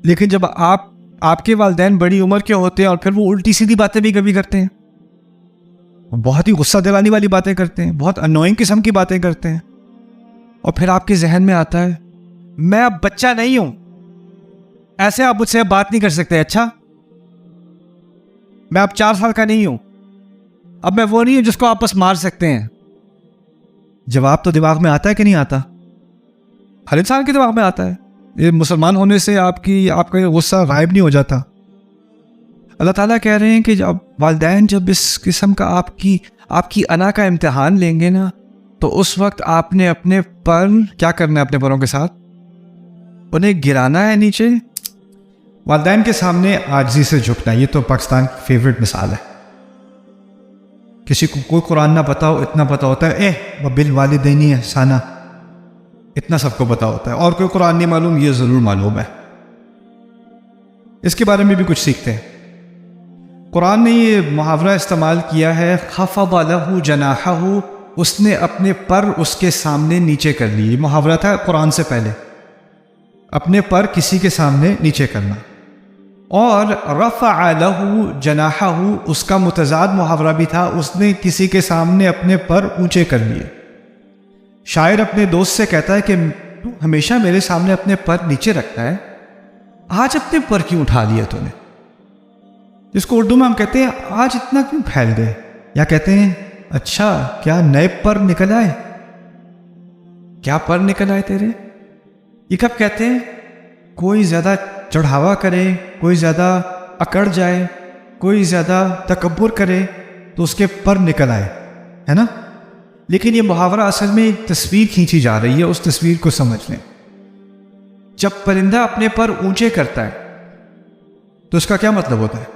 لیکن جب آپ کے والدین بڑی عمر کے ہوتے ہیں اور پھر وہ الٹی سیدھی باتیں بھی کبھی کرتے ہیں, بہت ہی غصہ دلانے والی باتیں کرتے ہیں, بہت انوائنگ قسم کی باتیں کرتے ہیں, اور پھر آپ کے ذہن میں آتا ہے میں اب بچہ نہیں ہوں, ایسے آپ مجھ سے اب بات نہیں کر سکتے. اچھا میں اب 4 سال کا نہیں ہوں, اب میں وہ نہیں ہوں جس کو آپ بس مار سکتے ہیں. جواب تو دماغ میں آتا ہے کہ نہیں آتا؟ ہر انسان کے دماغ میں آتا ہے. یہ مسلمان ہونے سے آپ کا یہ غصہ غائب نہیں ہو جاتا. اللہ تعالیٰ کہہ رہے ہیں کہ جب والدین جب اس قسم کا آپ کی انا کا امتحان لیں گے نا, تو اس وقت آپ نے اپنے پر کیا کرنا ہے؟ اپنے پروں کے ساتھ انہیں گرانا ہے نیچے. والدین کے سامنے عاجزی سے جھکنا, یہ تو پاکستان کی فیوریٹ مثال ہے. کسی کو کوئی قرآن نہ پتا ہو, اتنا پتا ہوتا ہے وبالوالدین احسانا, اتنا سب کو پتا ہوتا ہے, اور کوئی قرآن نہیں معلوم, یہ ضرور معلوم ہے. اس کے بارے میں بھی کچھ سیکھتے ہیں. قرآن نے یہ محاورہ استعمال کیا ہے خفض لہ جناحہ, اس نے اپنے پر اس کے سامنے نیچے کر لی. یہ محاورہ تھا قرآن سے پہلے, اپنے پر کسی کے سامنے نیچے کرنا. اور رفع لہ جناحہ, اس کا متضاد محاورہ بھی تھا, اس نے کسی کے سامنے اپنے پر اونچے کر لیے. شاعر اپنے دوست سے کہتا ہے کہ تو ہمیشہ میرے سامنے اپنے پر نیچے رکھتا ہے, آج اپنے پر کیوں اٹھا لیا تو نے؟ جس کو اردو میں ہم کہتے ہیں آج اتنا کیوں پھیل گئے, یا کہتے ہیں اچھا کیا نئے پر نکل آئے, کیا پر نکل آئے تیرے. یہ کب کہتے ہیں؟ کوئی زیادہ چڑھاوا کرے, کوئی زیادہ اکڑ جائے, کوئی زیادہ تکبر کرے تو اس کے پر نکل آئے, ہے نا. لیکن یہ محاورہ اصل میں ایک تصویر کھینچی جا رہی ہے, اس تصویر کو سمجھ لیں. جب پرندہ اپنے پر اونچے کرتا ہے تو اس کا کیا مطلب ہوتا ہے؟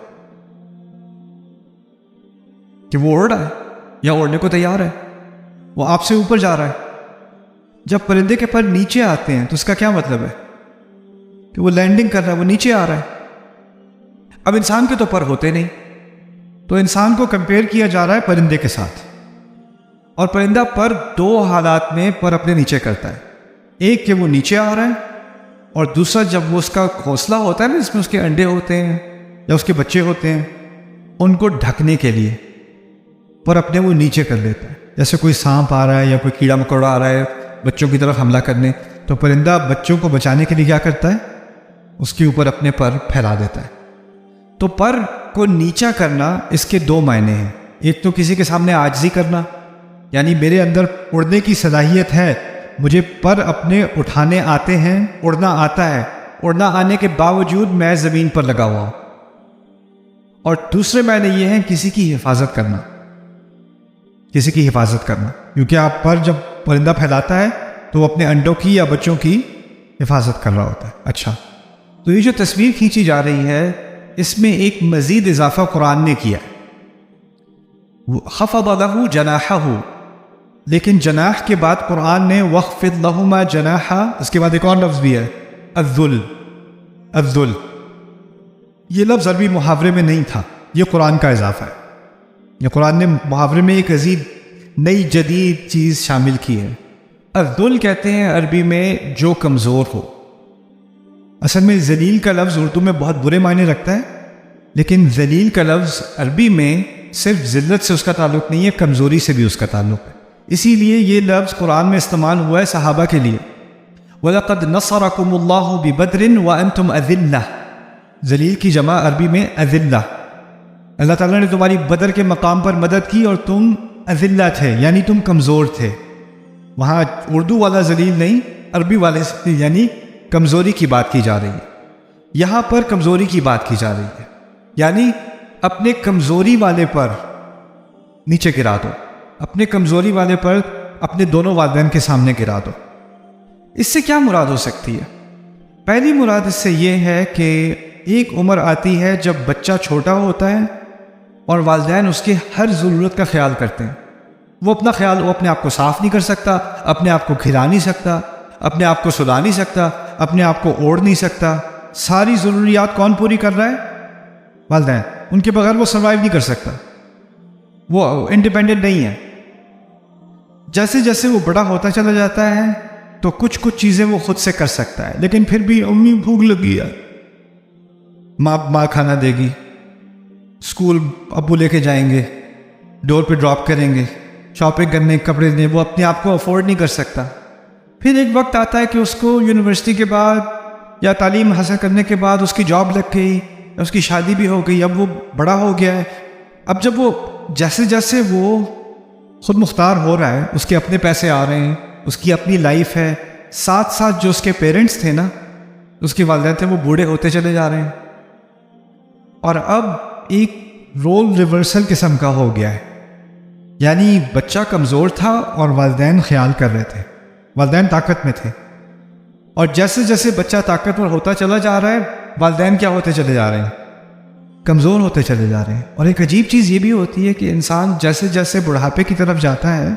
کہ وہ اڑ رہا ہے یا اڑنے کو تیار ہے, وہ آپ سے اوپر جا رہا ہے. جب پرندے کے پر نیچے آتے ہیں تو اس کا کیا مطلب ہے؟ کہ وہ لینڈنگ کر رہا ہے, وہ نیچے آ رہا ہے. اب انسان کے تو پر ہوتے نہیں, تو انسان کو کمپیئر کیا جا رہا ہے پرندے کے ساتھ. اور پرندہ پر 2 حالات میں پر اپنے نیچے کرتا ہے, ایک کہ وہ نیچے آ رہا ہے, اور دوسرا جب وہ اس کا گھونسلہ ہوتا ہے نا, جس میں اس کے انڈے ہوتے ہیں یا اس کے بچے ہوتے ہیں, ان کو ڈھکنے کے لیے پر اپنے وہ نیچے کر لیتا ہے. جیسے کوئی سانپ آ رہا ہے یا کوئی کیڑا مکوڑا آ رہا ہے بچوں کی طرف حملہ کرنے, تو پرندہ بچوں کو بچانے کے لیے کیا کرتا ہے؟ اس کے اوپر اپنے پر پھیلا دیتا ہے. تو پر کو نیچا کرنا اس کے 2 معنی ہیں. ایک تو کسی کے سامنے عاجزی کرنا, یعنی میرے اندر اڑنے کی صلاحیت ہے, مجھے پر اپنے اٹھانے آتے ہیں, اڑنا آتا ہے, اڑنا آنے کے باوجود میں زمین پر لگا ہوا ہوں. اور دوسرے معنی یہ ہیں کسی کی حفاظت کرنا, کسی کی حفاظت کرنا, کیونکہ آپ پر جب پرندہ پھیلاتا ہے تو وہ اپنے انڈوں کی یا بچوں کی حفاظت کر رہا ہوتا ہے. اچھا, تو یہ جو تصویر کھینچی جا رہی ہے اس میں ایک مزید اضافہ قرآن نے کیا. خفض لہ جناحہ, لیکن جناح کے بعد قرآن نے وخفض لہما جناحا, اس کے بعد ایک اور لفظ بھی ہے الذل. الذل یہ لفظ عربی محاورے میں نہیں تھا, یہ قرآن کا اضافہ ہے. یہ قرآن نے محاورے میں ایک عزیز نئی جدید چیز شامل کی ہے. الذل کہتے ہیں عربی میں جو کمزور ہو. اصل میں ذلیل کا لفظ اردو میں بہت برے معنی رکھتا ہے, لیکن ذلیل کا لفظ عربی میں صرف ذلت سے اس کا تعلق نہیں ہے, کمزوری سے بھی اس کا تعلق ہے. اسی لیے یہ لفظ قرآن میں استعمال ہوا ہے صحابہ کے لیے. وَلَقَدْ نَصَرَكُمُ اللَّهُ بِبَدْرٍ وَأَنْتُمْ أَذِلَّةٌ, ذلیل کی جمع عربی میں اذلہ. اللہ تعالیٰ نے تمہاری بدر کے مقام پر مدد کی اور تم اذلہ تھے, یعنی تم کمزور تھے. وہاں اردو والا ذلیل نہیں, عربی والے یعنی کمزوری کی بات کی جا رہی ہے. یہاں پر کمزوری کی بات کی جا رہی ہے, یعنی اپنے کمزوری والے پر نیچے گرا دو, اپنے کمزوری والے پر اپنے دونوں والدین کے سامنے گرا دو. اس سے کیا مراد ہو سکتی ہے؟ پہلی مراد اس سے یہ ہے کہ ایک عمر آتی ہے جب بچہ چھوٹا ہوتا ہے اور والدین اس کے ہر ضرورت کا خیال کرتے ہیں. وہ اپنے آپ کو صاف نہیں کر سکتا, اپنے آپ کو کھلا نہیں سکتا, اپنے آپ کو سلا نہیں سکتا, اپنے آپ کو اوڑھ نہیں سکتا. ساری ضروریات کون پوری کر رہا ہے؟ والدین. ان کے بغیر وہ سروائیو نہیں کر سکتا, وہ انڈیپینڈنٹ نہیں ہے. جیسے جیسے وہ بڑا ہوتا چلا جاتا ہے تو کچھ چیزیں وہ خود سے کر سکتا ہے, لیکن پھر بھی امی بھوک لگی ہے, ماں کھانا دے گی، اسکول ابو لے کے جائیں گے، ڈور پہ ڈراپ کریں گے، شاپنگ کرنے کپڑے دیں، وہ اپنے آپ کو افورڈ نہیں کر سکتا۔ پھر ایک وقت آتا ہے کہ اس کو یونیورسٹی کے بعد یا تعلیم حاصل کرنے کے بعد اس کی جاب لگ گئی، اس کی شادی بھی ہو گئی، اب وہ بڑا ہو گیا ہے۔ اب جب وہ جیسے جیسے وہ خود مختار ہو رہا ہے، اس کے اپنے پیسے آ رہے ہیں، اس کی اپنی لائف ہے، ساتھ ساتھ جو اس کے پیرنٹس تھے نا، اس کے والدین تھے، وہ بوڑھے ہوتے چلے جا رہے ہیں، اور اب ایک رول ریورسل قسم کا ہو گیا ہے۔ یعنی بچہ کمزور تھا اور والدین خیال کر رہے تھے، والدین طاقت میں تھے، اور جیسے جیسے بچہ طاقتور ہوتا چلا جا رہا ہے، والدین کیا ہوتے چلے جا رہے ہیں؟ کمزور ہوتے چلے جا رہے ہیں۔ اور ایک عجیب چیز یہ بھی ہوتی ہے کہ انسان جیسے جیسے بڑھاپے کی طرف جاتا ہے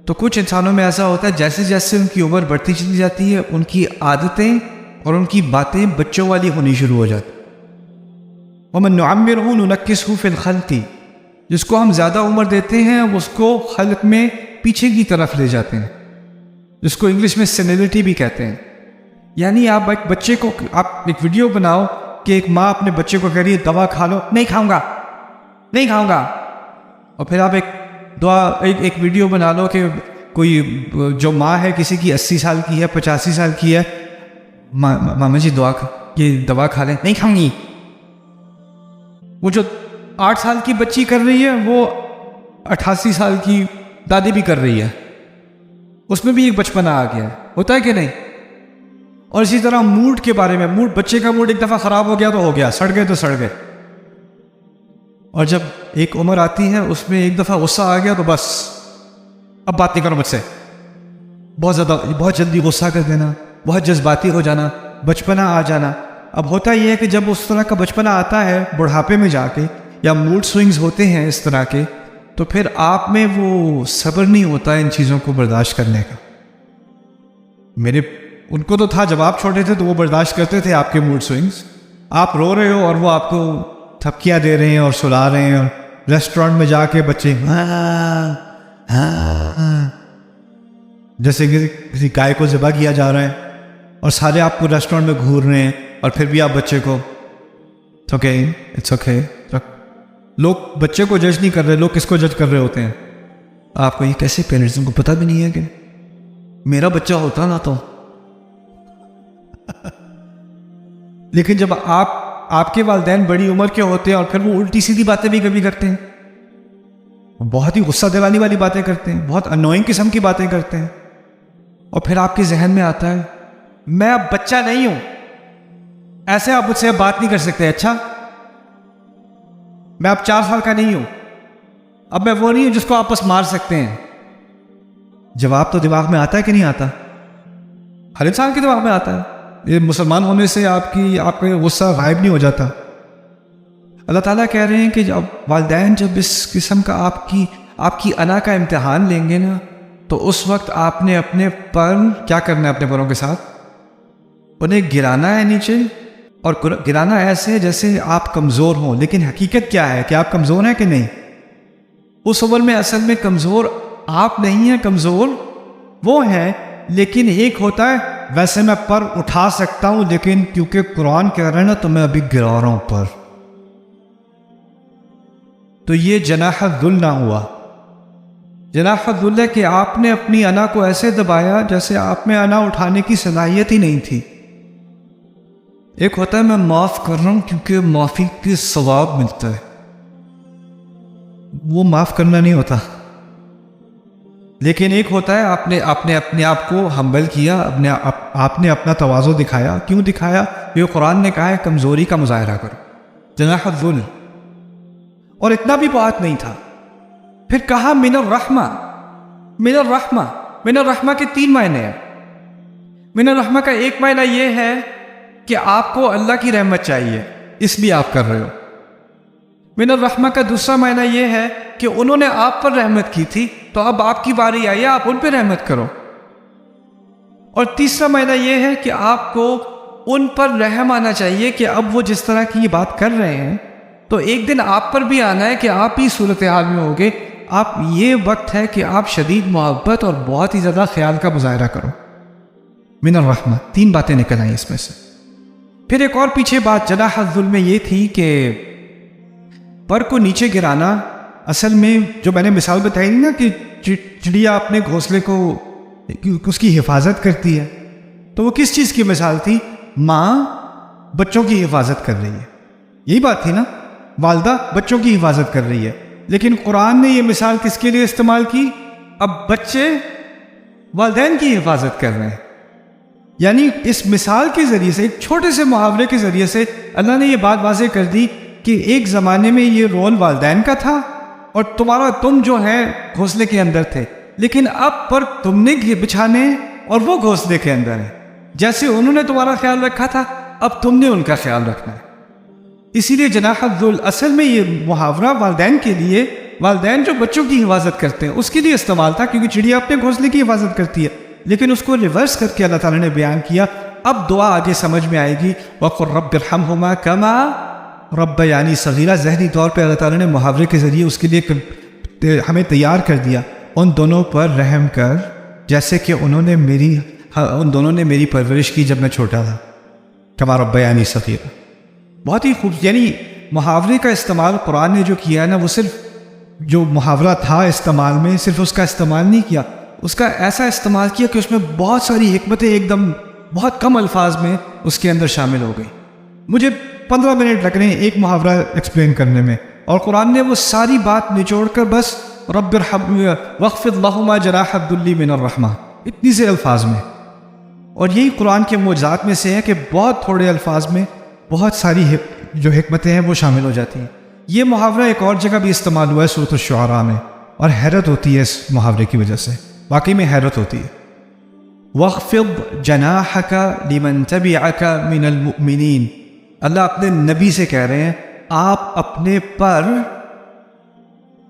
تو کچھ انسانوں میں ایسا ہوتا ہے جیسے جیسے ان کی عمر بڑھتی چلی جاتی ہے، ان کی عادتیں اور ان کی باتیں بچوں والی ہونی شروع ہو جاتی۔ وَمَن نُعَمِّرْهُ نُنَكِّسْهُ فِي الْخَلْقِ، جس کو ہم زیادہ عمر دیتے ہیں اس کو خلق میں پیچھے کی طرف لے جاتے ہیں، جس کو انگلش میں سینیلٹی بھی کہتے ہیں۔ یعنی آپ ایک بچے کو، آپ ایک ویڈیو بناؤ کہ ایک ماں اپنے بچے کو کہہ رہی ہے دوا کھا لو، نہیں کھاؤں گا، نہیں کھاؤں گا، اور پھر آپ ایک ویڈیو بنا لو کہ کوئی جو ماں ہے کسی کی 80 سال کی ہے، 85 سال کی ہے، ماما جی یہ دوا کھا لیں، نہیں کھاؤں گی۔ وہ جو 8 سال کی بچی کر رہی ہے وہ 88 سال کی دادی بھی کر رہی ہے، اس میں بھی ایک بچپنا آ گیا ہے، ہوتا ہے کہ نہیں؟ اور اسی طرح موڈ کے بارے میں، بچے کا موڈ ایک دفعہ خراب ہو گیا تو ہو گیا، سڑ گئے تو سڑ گئے، اور جب ایک عمر آتی ہے اس میں ایک دفعہ غصہ آ گیا تو بس اب بات نہیں کرو مجھ سے، بہت جلدی غصہ کر دینا، بہت جذباتی ہو جانا، بچپنا آ جانا۔ اب ہوتا یہ ہے کہ جب اس طرح کا بچپنا آتا ہے بڑھاپے میں جا کے، یا موڈ سوئنگز ہوتے ہیں اس طرح کے، تو پھر آپ میں وہ صبر نہیں ہوتا ان چیزوں کو برداشت کرنے کا۔ ان کو تو تھا جب آپ چھوٹے تھے تو وہ برداشت کرتے تھے آپ کے موڈ سوئنگز، آپ رو رہے ہو اور وہ آپ کو تھپکیاں دے رہے ہیں اور سلا رہے ہیں، اور ریسٹورینٹ میں جا کے بچے جیسے کسی گائے کو ذبح کیا جا رہا ہے، اور سارے آپ کو ریسٹورینٹ میں گھور رہے ہیں، اور پھر بھی آپ بچے کو اٹس اوکے۔ لوگ بچے کو جج نہیں کر رہے، لوگ کس کو جج کر رہے ہوتے ہیں؟ آپ کو یہ کیسے پیرنٹس کو پتہ بھی نہیں ہے کہ میرا بچہ ہوتا نا تو لیکن جب آپ کے والدین بڑی عمر کے ہوتے ہیں اور پھر وہ الٹی سیدھی باتیں بھی کبھی کرتے ہیں، بہت ہی غصہ دلانے والی باتیں کرتے ہیں، بہت انوئنگ قسم کی باتیں کرتے ہیں، اور پھر آپ کے ذہن میں آتا ہے میں اب بچہ نہیں ہوں، ایسے آپ مجھ سے بات نہیں کر سکتے، اچھا میں اب 4 سال کا نہیں ہوں، اب میں وہ نہیں ہوں جس کو آپ بس مار سکتے ہیں۔ جواب تو دماغ میں آتا ہے کہ نہیں آتا؟ ہر انسان کے دماغ میں آتا ہے۔ یہ مسلمان ہونے سے آپ کا غصہ غائب نہیں ہو جاتا۔ اللہ تعالیٰ کہہ رہے ہیں کہ جب والدین جب اس قسم کا آپ کی انا کا امتحان لیں گے نا، تو اس وقت آپ نے اپنے پر کیا کرنا ہے؟ اپنے پروں کے ساتھ انہیں گرانا ہے نیچے، اور گرانا ایسے ہے جیسے آپ کمزور ہوں، لیکن حقیقت کیا ہے کہ آپ کمزور ہیں کہ نہیں؟ اس عمر میں اصل میں کمزور آپ نہیں ہیں، کمزور وہ ہیں، لیکن ایک ہوتا ہے ویسے میں پر اٹھا سکتا ہوں، لیکن کیونکہ قرآن کہہ رہا ہے نا تو میں ابھی گرا رہا ہوں پر، تو یہ جناح الذل نہ ہوا۔ جناح الذل ہے کہ آپ نے اپنی انا کو ایسے دبایا جیسے آپ میں انا اٹھانے کی صلاحیت ہی نہیں تھی۔ ایک ہوتا ہے میں معاف کر رہا ہوں کیونکہ معافی کے ثواب ملتا ہے، وہ معاف کرنا نہیں ہوتا۔ لیکن ایک ہوتا ہے آپ نے اپنے آپ کو ہمبل کیا، آپ نے اپنا تواضع دکھایا۔ کیوں دکھایا؟ یہ قرآن نے کہا ہے کمزوری کا مظاہرہ کرو، جناح الذل۔ اور اتنا بھی بات نہیں تھا، پھر کہا من الرحمہ۔ من الرحمہ، من الرحمہ کے 3 معنی ہیں۔ من الرحمہ کا ایک معنی یہ ہے کہ آپ کو اللہ کی رحمت چاہیے، اس لیے آپ کر رہے ہو۔ من الرحمہ کا دوسرا معنی یہ ہے کہ انہوں نے آپ پر رحمت کی تھی تو اب آپ کی باری آئی ہے، آپ ان پہ رحمت کرو۔ اور تیسرا معنی یہ ہے کہ آپ کو ان پر رحم آنا چاہیے کہ اب وہ جس طرح کی یہ بات کر رہے ہیں تو ایک دن آپ پر بھی آنا ہے کہ آپ ہی صورتحال میں ہوگے۔ آپ یہ وقت ہے کہ آپ شدید محبت اور بہت ہی زیادہ خیال کا مظاہرہ کرو۔ من الرحمہ 3 باتیں نکل آئیں اس میں سے۔ پھر ایک اور پیچھے بات جناح الذل میں یہ تھی کہ پر کو نیچے گرانا، اصل میں جو میں نے مثال بتائی نا کہ چڑیا اپنے گھونسلے کو اس کی حفاظت کرتی ہے، تو وہ کس چیز کی مثال تھی؟ ماں بچوں کی حفاظت کر رہی ہے، یہی بات تھی نا، والدہ بچوں کی حفاظت کر رہی ہے۔ لیکن قرآن نے یہ مثال کس کے لیے استعمال کی؟ اب بچے والدین کی حفاظت کر رہے ہیں، یعنی اس مثال کے ذریعے سے، ایک چھوٹے سے محاورے کے ذریعے سے اللہ نے یہ بات واضح کر دی کہ ایک زمانے میں یہ رول والدین کا تھا اور تم جو ہے گھونسلے کے اندر تھے، لیکن اب پر تم نے بچھانے اور وہ گھونسلے کے اندر ہے۔ جیسے انہوں نے تمہارا خیال رکھا تھا، اب تم نے ان کا خیال رکھنا ہے۔ اسی لیے جناح الذل اصل میں یہ محاورہ والدین کے لیے، والدین جو بچوں کی حفاظت کرتے ہیں اس کے لیے استعمال تھا، کیونکہ چڑیا اپنے گھونسلے کی حفاظت کرتی ہے، لیکن اس کو ریورس کر کے اللہ تعالیٰ نے بیان کیا۔ اب دعا آگے سمجھ میں آئے گی، وَقُلْ رَبِّ ارْحَمْهُمَا كَمَا رَبَّيَانِي صَغِيرًا۔ ذہنی طور پہ اللہ تعالیٰ نے محاورے کے ذریعے اس کے لیے ہمیں تیار کر دیا، ان دونوں پر رحم کر جیسے کہ ان دونوں نے میری پرورش کی جب میں چھوٹا تھا، کما ربیانی صغیرا۔ بہت ہی خوب، یعنی محاورے کا استعمال قرآن نے جو کیا ہے نا، وہ صرف جو محاورہ تھا استعمال میں، صرف اس کا استعمال نہیں کیا، اس کا ایسا استعمال کیا کہ اس میں بہت ساری حکمتیں ایک دم بہت کم الفاظ میں اس کے اندر شامل ہو گئی۔ مجھے 15 منٹ لگ رہے ہیں ایک محاورہ ایکسپلین کرنے میں، اور قرآن نے وہ ساری بات نچوڑ کر بس رب ارحم واخفض لہما جناح الذل من الرحمہ، اتنی سے الفاظ میں۔ اور یہی قرآن کے معجزات میں سے ہے کہ بہت تھوڑے الفاظ میں بہت ساری جو حکمتیں ہیں وہ شامل ہو جاتی ہیں۔ یہ محاورہ ایک اور جگہ بھی استعمال ہوا ہے سورۃ الشعراء میں، اور حیرت ہوتی ہے اس محاورے کی وجہ سے، واقعی میں حیرت ہوتی ہے۔ وَاخْفِضْ جَنَاحَكَ لِمَنْ تَبِعَكَ مِنَ الْمُؤْمِنِينَ، اللہ اپنے نبی سے کہہ رہے ہیں آپ اپنے پر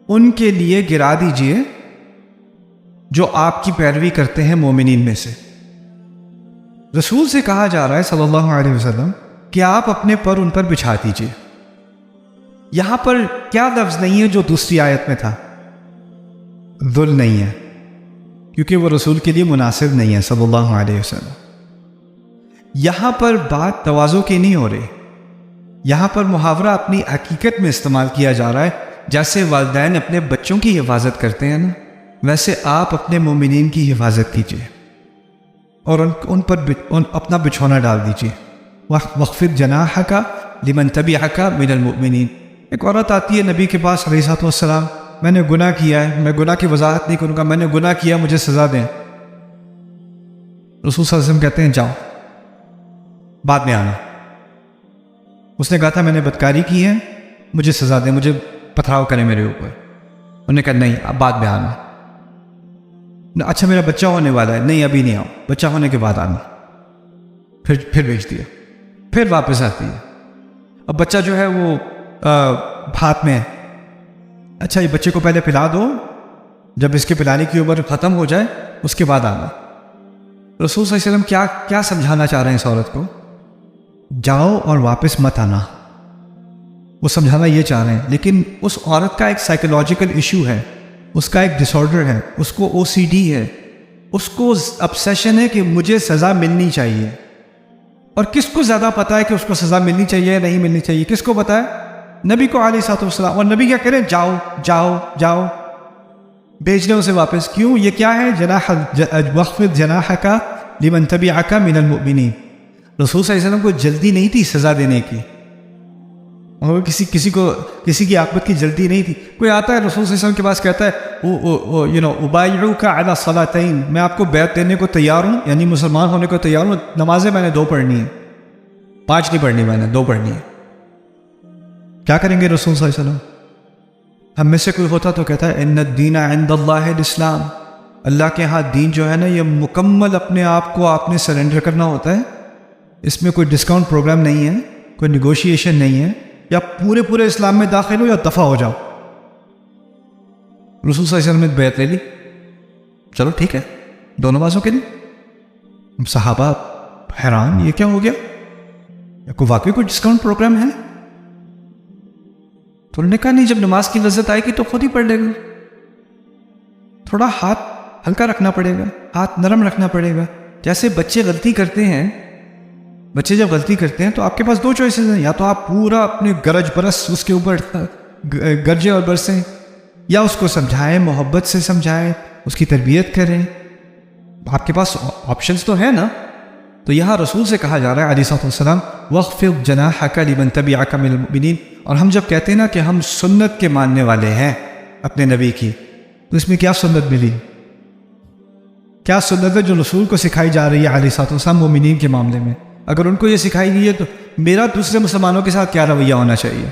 ان کے لیے گرا دیجئے جو آپ کی پیروی کرتے ہیں مومنین میں سے۔ رسول سے کہا جا رہا ہے صلی اللہ علیہ وسلم کہ آپ اپنے پر ان پر بچھا دیجئے۔ یہاں پر کیا لفظ نہیں ہے جو دوسری آیت میں تھا؟ ذل نہیں ہے، کیونکہ وہ رسول کے لیے مناسب نہیں ہے صلی اللہ علیہ وسلم۔ یہاں پر بات تواضع کی نہیں ہو رہی، یہاں پر محاورہ اپنی حقیقت میں استعمال کیا جا رہا ہے۔ جیسے والدین اپنے بچوں کی حفاظت کرتے ہیں نا، ویسے آپ اپنے مومنین کی حفاظت کیجیے اور ان پر اپنا بچھونا ڈال دیجیے۔ وَاخْفِضْ جَنَاحَكَ لِمَنْ تَبِعَكَ مِنَ الْمُؤْمِنِينَ۔ ایک عورت آتی ہے نبی کے پاس علیہ الصلوۃ والسلام، میں نے گناہ کیا ہے، میں گناہ کی وضاحت نہیں کروں گا، میں نے گناہ کیا، مجھے سزا دیں۔ رسول صلی اللہ علیہ وسلم کہتے ہیں جاؤ، بعد میں آنا۔ اس نے کہا تھا میں نے بدکاری کی ہے، مجھے سزا دیں، مجھے پتھراؤ کریں میرے اوپر۔ انہوں نے کہا نہیں، اب بعد میں آنا۔ اچھا میرا بچہ ہونے والا ہے، نہیں ابھی نہیں آؤ، بچہ ہونے کے بعد آنا۔ پھر بھیج دیا، پھر واپس آتی ہے۔ اب بچہ جو ہے وہ ہاتھ میں ہے، اچھا یہ بچے کو پہلے پلا دو، جب اس کے پلانے کی عمر ختم ہو جائے اس کے بعد آنا۔ رسول صلی اللہ علیہ وسلم کیا سمجھانا چاہ رہے ہیں اس عورت کو؟ جاؤ اور واپس مت آنا، وہ سمجھانا یہ چاہ رہے ہیں۔ لیکن اس عورت کا ایک سائیکولوجیکل ایشو ہے، اس کا ایک ڈس آرڈر ہے، اس کو OCD ہے، اس کو obsession ہے کہ مجھے سزا ملنی چاہیے۔ اور کس کو زیادہ پتا ہے کہ اس کو سزا ملنی چاہیے یا نہیں ملنی چاہیے؟ کس کو پتا ہے؟ نبی کو علیہ الصلوۃ والسلام۔ اور نبی کیا کہہ رہے ہیں؟ جاؤ جاؤ جاؤ، بھیج دیں اسے واپس۔ کیوں؟ یہ کیا ہے؟ وَاخْفِضْ جَنَاحَكَ لِمَنْ تَبِعَكَ مِنَ الْمُؤْمِنِينَ۔ رسول صلی اللہ علیہ وسلم کو جلدی نہیں تھی سزا دینے کی، اور کسی کی عاقبت کی جلدی نہیں تھی۔ کوئی آتا ہے رسول صلی اللہ علیہ وسلم کے پاس کہتا ہے اُبَايِعُكَ عَلَى الصَّلَاتَيْن، میں آپ کو بیعت دینے کو تیار ہوں، یعنی مسلمان ہونے کو تیار ہوں، نمازیں میں نے 2 پڑھنی ہیں، 5 نہیں پڑھنی، میں نے 2 پڑھنی ہے۔ کیا کریں گے رسول صلی اللہ علیہ وسلم؟ ہم میں سے کوئی ہوتا تو کہتا ہے ان الدین عند اللہ الاسلام، اللہ کے ہاں دین جو ہے نا یہ مکمل اپنے آپ کو آپ نے سرنڈر کرنا ہوتا ہے، اس میں کوئی ڈسکاؤنٹ پروگرام نہیں ہے، کوئی نیگوشیشن نہیں ہے، یا پورے اسلام میں داخل ہو یا دفع ہو جاؤ۔ رسول صلی اللہ علیہ وسلم نے بیعت لے لی، چلو ٹھیک ہے 2 نمازوں کے لیے۔ صحابہ حیران، یہ کیا ہو گیا؟ یا کوئی واقعی کوئی ڈسکاؤنٹ پروگرام ہے؟ تو انہوں نے کہا نہیں، جب نماز کی لذت آئے گی تو خود ہی پڑھ لے گا، تھوڑا ہاتھ ہلکا رکھنا پڑے گا، ہاتھ نرم رکھنا پڑے گا۔ جیسے بچے غلطی کرتے ہیں بچے جب غلطی کرتے ہیں تو آپ کے پاس دو چوائسیز ہیں، یا تو آپ پورا اپنے گرج برس اس کے اوپر گرجے اور برسیں، یا اس کو سمجھائیں، محبت سے سمجھائیں، اس کی تربیت کریں. آپ کے پاس آپشنز تو ہیں نا. تو یہاں رسول سے کہا جا رہا ہے علیہ الصلوۃ والسلام وَاخْفِضْ جَنَاحَكَ لِمَنْ تَبِعَكَ مِنَ الْمُؤْمِنِينَ. اور ہم جب کہتے ہیں نا کہ ہم سنت کے ماننے والے ہیں اپنے نبی کی، تو اس میں کیا سنت ملی؟ کیا سنت ہے جو رسول کو سکھائی جا رہی ہے علیہ الصلوۃ والسلام مومنین کے معاملے میں؟ اگر ان کو یہ سکھائی گئی ہے تو میرا دوسرے مسلمانوں کے ساتھ کیا رویہ ہونا چاہیے؟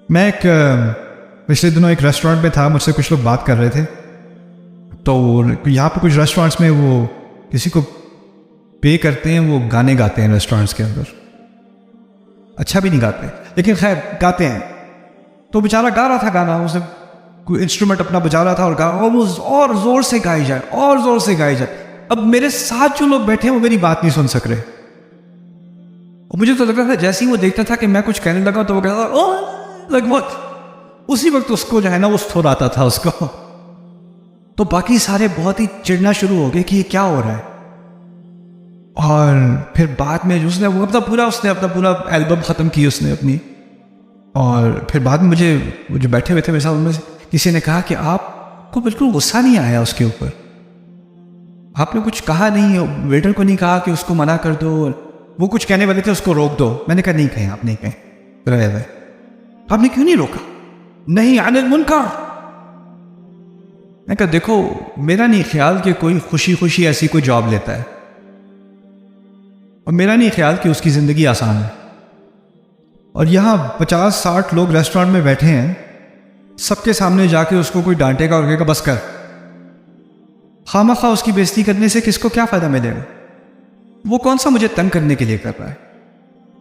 میں پچھلے دنوں ایک ریسٹورینٹ میں تھا، مجھ سے کچھ لوگ بات کر رہے تھے. تو یہاں پہ کچھ ریسٹورینٹس میں وہ کسی کو پے کرتے ہیں، وہ گانے گاتے ہیں ریسٹورینٹس کے اندر. اچھا بھی نہیں گاتے لیکن خیر گاتے ہیں. تو بیچارہ گا رہا تھا گانا، اسے کوئی انسٹرومنٹ اپنا بجا رہا تھا اور گا، اور زور سے گائی جائے، اور زور سے گائی جائے. اب میرے ساتھ جو لوگ بیٹھے ہیں وہ میری بات نہیں سن سک رہے، اور مجھے تو لگ رہا تھا جیسے ہی وہ دیکھتا تھا کہ میں کچھ کہنے لگا تو وہ کہتا تھا لگ وقت اسی وقت اس کو جو ہے نا وہ تھوڑا آتا تھا اس کو. تو باقی سارے بہت ہی چڑنا شروع ہو گئے کہ یہ کیا ہو رہا ہے. اور پھر بعد میں اس نے اپنا پورا البم ختم کی اس نے اپنی. اور پھر بعد میں مجھے وہ جو بیٹھے ہوئے تھے میرے ساتھ ان میں سے کسی نے کہا کہ آپ کو بالکل غصہ نہیں آیا اس کے اوپر؟ آپ نے کچھ کہا نہیں، ویٹر کو نہیں کہا کہ اس کو منع کر دو؟ وہ کچھ کہنے والے تھے اس کو روک دو. میں نے کہا نہیں کہیں، آپ نہیں کہیں رہے ہوئے. آپ نے کیوں نہیں روکا؟ نہیں عن المنکر. میں کہا دیکھو میرا نہیں خیال کہ کوئی خوشی خوشی ایسی کوئی جاب لیتا ہے، اور میرا نہیں خیال کہ اس کی زندگی آسان ہے. اور یہاں 50-60 لوگ ریسٹورینٹ میں بیٹھے ہیں، سب کے سامنے جا کے اس کو کوئی ڈانٹے گا اور کہے گا بس کر. خواہ مخواہ اس کی بےزتی کرنے سے کس کو کیا فائدہ ملے گا؟ وہ کون سا مجھے تنگ کرنے کے لیے کر رہا ہے؟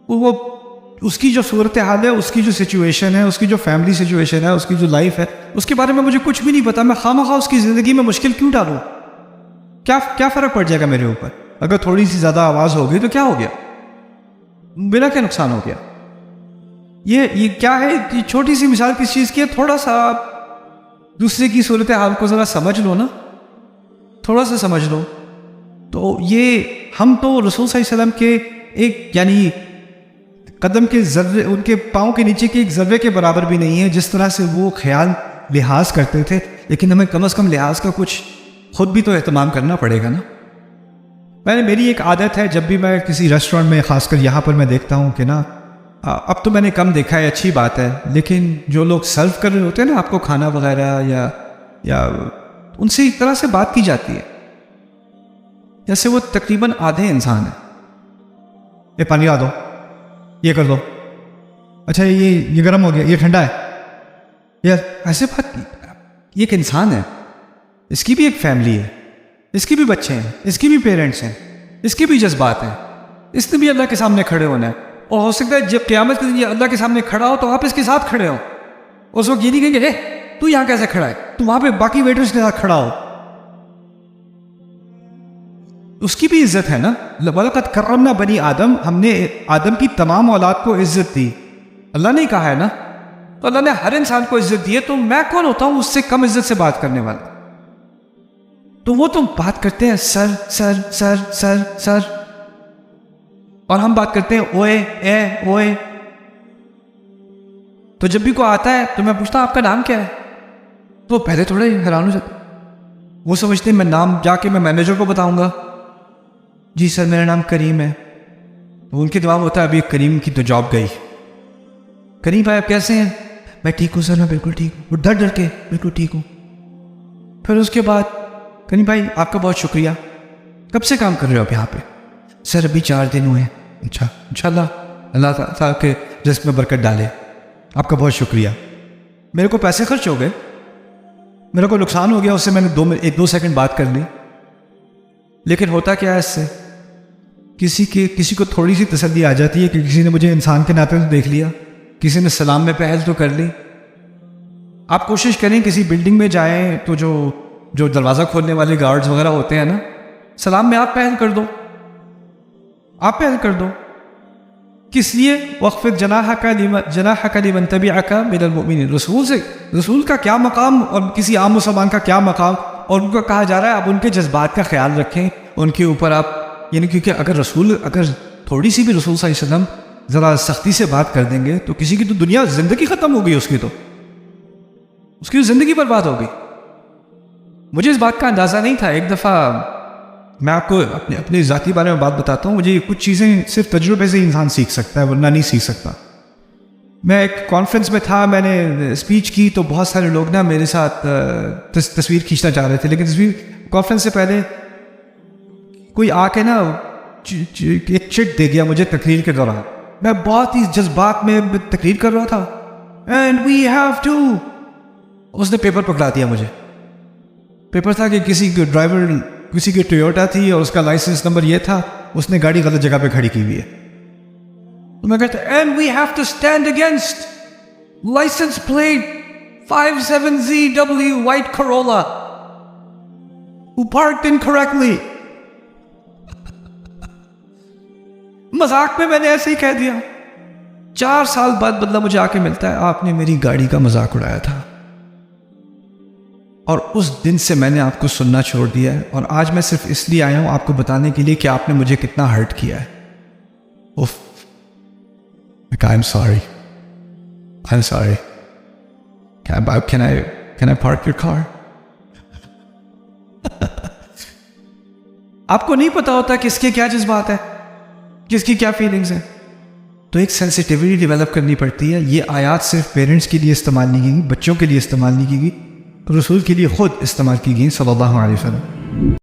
وہ اس کی جو صورتحال ہے، اس کی جو سچویشن ہے، اس کی جو فیملی سچویشن ہے، اس کی جو لائف ہے، اس کے بارے میں مجھے کچھ بھی نہیں پتا. میں خواہ مخواہ اس کی زندگی میں مشکل کیوں ڈالوں؟ کیا فرق پڑ جائے گا میرے اوپر؟ اگر تھوڑی سی زیادہ آواز ہو گئی تو کیا ہو گیا؟ میرا کیا نقصان ہو گیا؟ یہ کیا ہے؟ یہ چھوٹی سی مثال کس چیز کی ہے؟ تھوڑا سا آپ دوسرے کی صورتحال کو ذرا سمجھ لو نا، تھوڑا سا سمجھ لو. تو یہ ہم تو رسول صلی اللہ علیہ وسلم کے ایک یعنی قدم کے ذرے، ان کے پاؤں کے نیچے کے ایک ذرے کے برابر بھی نہیں ہے جس طرح سے وہ خیال لحاظ کرتے تھے. لیکن ہمیں کم از کم لحاظ کا کچھ خود بھی تو اہتمام کرنا پڑے گا نا. میری ایک عادت ہے، جب بھی میں کسی ریسٹورینٹ میں، خاص کر یہاں پر میں دیکھتا ہوں کہ نا، اب تو میں نے کم دیکھا ہے، اچھی بات ہے، لیکن جو لوگ سرو کر رہے ہوتے ہیں نا آپ کو کھانا وغیرہ، یا ان سے ایک طرح سے بات کی جاتی ہے جیسے وہ تقریباً آدھے انسان ہیں. یہ پانی آ دو، یہ کر دو، اچھا یہ گرم ہو گیا، یہ ٹھنڈا ہے، یا ایسے بات. یہ ایک انسان ہے، اس کی بھی ایک فیملی ہے، اس کے بھی بچے ہیں، اس کی بھی پیرنٹس ہیں، اس کے بھی جذبات ہیں. اس نے بھی اللہ کے سامنے کھڑے ہونا ہے، اور ہو سکتا ہے جب قیامت کے دن یہ اللہ کے سامنے کھڑا ہو تو آپ اس کے ساتھ کھڑے ہو. اس وقت یہ نہیں کہیں گے تو یہاں کیسے کھڑا ہے، تو وہاں پہ باقی ویٹرز کے ساتھ کھڑا ہو. اس کی بھی عزت ہے نا. وَلَقَدْ كَرَّمْنَا بَنِي آدم، ہم نے آدم کی تمام اولاد کو عزت دی. اللہ نے کہا ہے نا، تو اللہ نے ہر انسان کو عزت دی ہے. تو میں کون ہوتا ہوں اس سے کم عزت سے بات کرنے والا؟ تو وہ تو بات کرتے ہیں سر سر سر سر سر، اور ہم بات کرتے ہیں اوئے اے اوئے. تو جب بھی کوئی آتا ہے تو میں پوچھتا ہوں آپ کا نام کیا ہے، تو پہلے تھوڑے حیران ہو جاتے. وہ سمجھتے ہیں میں نام جا کے میں مینیجر کو بتاؤں گا، جی سر میرا نام کریم ہے. تو ان کے دماغ ہوتا ہے ابھی کریم کی تو جاب گئی. کریم بھائی آپ کیسے ہیں؟ میں ٹھیک ہوں سر، میں بالکل ٹھیک ہوں. وہ ڈر ڈر کے بالکل ٹھیک ہوں. پھر اس کے بعد کریم بھائی آپ کا بہت شکریہ، کب سے کام کر رہے ہو آپ یہاں پہ؟ سر ابھی 4 دن ہوئے ہیں. اچھا انشاءاللہ اللہ تعالیٰ کے رزق میں برکت ڈالے. آپ کا بہت شکریہ. میرے کو پیسے خرچ ہو گئے، میرے کو نقصان ہو گیا، اس سے میں نے 1-2 سیکنڈ بات کر لی. لیکن ہوتا کیا ہے اس سے؟ کسی کو تھوڑی سی تسلی آ جاتی ہے کہ کسی نے مجھے انسان کے ناطے تو دیکھ لیا، کسی نے سلام میں پہل تو کر لی. آپ کوشش کریں کسی بلڈنگ میں جائیں تو جو دروازہ کھولنے والے گارڈز وغیرہ ہوتے ہیں نا، سلام میں آپ پہل کر دو، آپ پہل کر دو. کس لیے؟ وَاخْفِضْ جَنَاحَكَ لِمَنْ تَبِعَكَ مِنَ الْمُؤْمِنِينَ. رسول کا کیا مقام اور کسی عام مسلمان کا کیا مقام، اور ان کو کہا جا رہا ہے آپ ان کے جذبات کا خیال رکھیں، ان کے اوپر آپ یعنی کیونکہ اگر تھوڑی سی بھی رسول صلی اللہ علیہ وسلم ذرا سختی سے بات کر دیں گے تو کسی کی تو دنیا زندگی ختم ہو گئی، اس کی تو زندگی برباد ہو گئی۔ مجھے اس بات کا اندازہ نہیں تھا۔ ایک دفعہ میں آپ کو اپنے ذاتی بارے میں بات بتاتا ہوں، مجھے کچھ چیزیں صرف تجربے سے انسان سیکھ سکتا ہے ورنہ نہیں سیکھ سکتا۔ میں ایک کانفرنس میں تھا، میں نے اسپیچ کی تو بہت سارے لوگ نا میرے ساتھ تصویر کھینچنا چاہ رہے تھے، لیکن کانفرنس سے پہلے کوئی آ کے نا ایک چٹ دے گیا مجھے تقریر کے دوران۔ میں بہت ہی جذبات میں تقریر کر رہا تھا، اینڈ وی ہیو ٹو، اس نے پیپر پکڑا دیا مجھے۔ پیپر تھا کہ کسی کی ٹویوٹا تھی اور اس کا لائسنس نمبر یہ تھا، اس نے گاڑی غلط جگہ پہ کھڑی کی ہوئی ہے۔ تو میں کہتا and we have to stand against license plate 57ZW white Corolla who parked incorrectly۔ مذاق میں نے ایسے ہی کہہ دیا۔ 4 سال بعد بدلہ مجھے آ کے ملتا ہے، آپ نے میری گاڑی کا مذاق اڑایا تھا، اور اس دن سے میں نے آپ کو سننا چھوڑ دیا ہے، اور آج میں صرف اس لیے آیا ہوں آپ کو بتانے کے لیے کہ آپ نے مجھے کتنا ہرٹ کیا ہے۔ اوف، I'm sorry. Can I park your car? آپ کو نہیں پتا ہوتا کس کے کیا جذبات ہیں، کس کی کیا فیلنگز ہیں، تو ایک سینسٹیوٹی ڈیولپ کرنی پڑتی ہے۔ یہ آیات صرف پیرنٹس کے لیے استعمال نہیں کی گئی، بچوں کے لیے استعمال نہیں کی گئی، رسول کے لیے خود استعمال کی گئی صلی اللہ علیہ وسلم۔